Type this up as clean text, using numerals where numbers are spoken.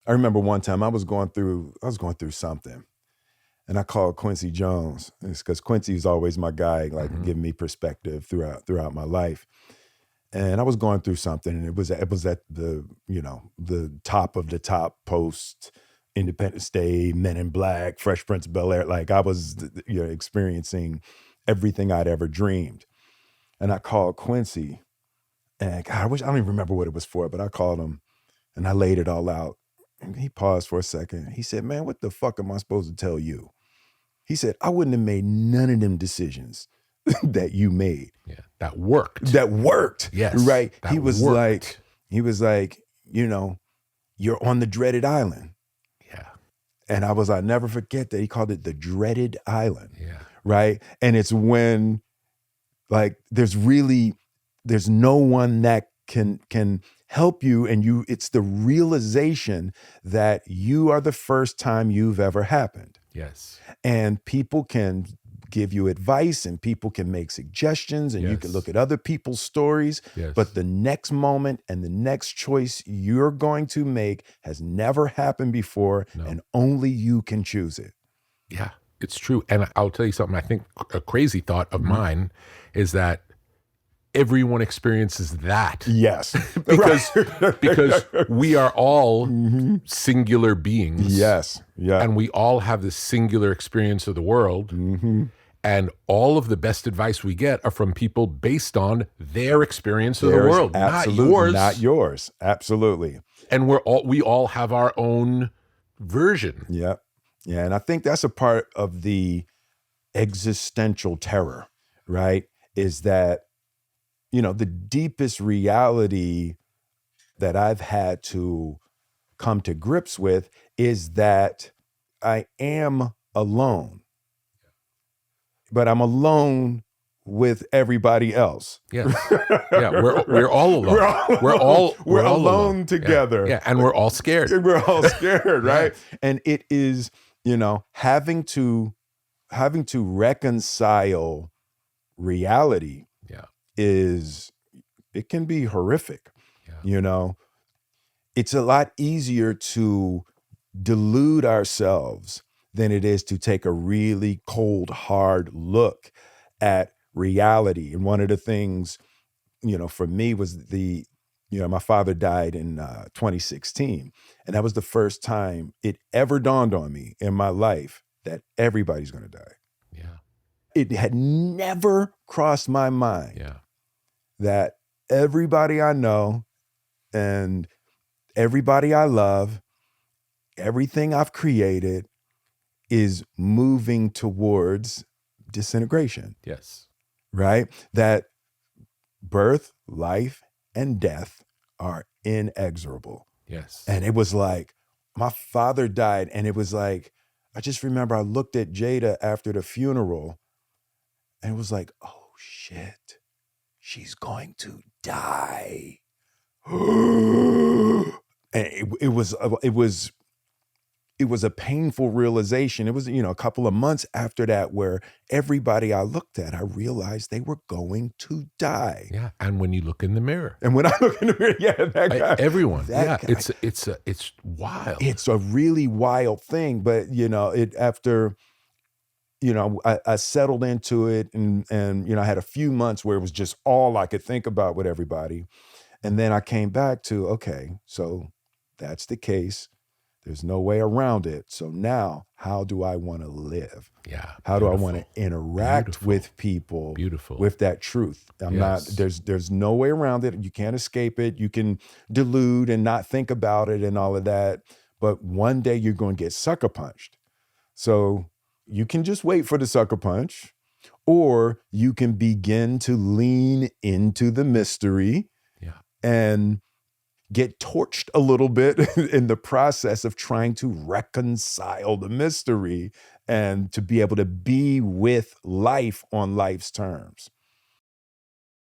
I remember one time I was going through something, and I called Quincy Jones. It's because Quincy's always my guy, like giving me perspective throughout my life. And I was going through something, and it was at the the top of the top post Independence Day, Men in Black, Fresh Prince of Bel-Air. Like I was experiencing everything I'd ever dreamed. And I called Quincy, and God, I don't even remember what it was for, but I called him and I laid it all out. And he paused for a second. He said, "Man, what the fuck am I supposed to tell you?" He said, "I wouldn't have made none of them decisions that you made." Yeah, that worked. That worked. Yes. Right. That He was worked. like, you're on the dreaded island. Yeah. And I never forget that he called it the dreaded island. Yeah. Right. And it's when like there's no one that can help you, and it's the realization that you are the first time you've ever happened. Yes. And people can give you advice, and people can make suggestions, and you can look at other people's stories. Yes. But the next moment and the next choice you're going to make has never happened before, and only you can choose it. Yeah, it's true. And I'll tell you something. I think a crazy thought of mine is that everyone experiences that. Yes. because we are all singular beings. Yes. Yeah. And we all have this singular experience of the world. And all of the best advice we get are from people based on their experience of the world, absolutely, not yours. Not yours. Absolutely. And we all have our own version. Yeah. Yeah. And I think that's a part of the existential terror, right? Is that, the deepest reality that I've had to come to grips with is that I am alone, but I'm alone with everybody else. Yeah. Yeah. We're all alone. We're all alone together. Yeah. And we're all scared. We're all scared, right? And it is, having to reconcile reality it can be horrific. It's a lot easier to delude ourselves than it is to take a really cold, hard look at reality. And one of the things, for me was my father died in 2016. And that was the first time it ever dawned on me in my life that everybody's going to die. Yeah. It had never crossed my mind that everybody I know and everybody I love, everything I've created is moving towards disintegration. Yes. Right? That birth, life, and death are inexorable. Yes. And it was like, my father died, and it was like, I just remember I looked at Jada after the funeral, and it was like, oh shit, she's going to die. And it was a painful realization. It was, a couple of months after that where everybody I looked at, I realized they were going to die. Yeah. And when you look in the mirror. And when I look in the mirror, that guy. Everyone. That guy, it's wild. It's a really wild thing. But, I settled into it and I had a few months where it was just all I could think about with everybody. And then I came back to, okay, so that's the case. There's no way around it. So now, how do I want to live? Yeah. How do I want to interact with people with that truth? There's no way around it. You can't escape it. You can delude and not think about it and all of that. But one day you're going to get sucker punched. So you can just wait for the sucker punch, or you can begin to lean into the mystery and get torched a little bit in the process of trying to reconcile the mystery and to be able to be with life on life's terms.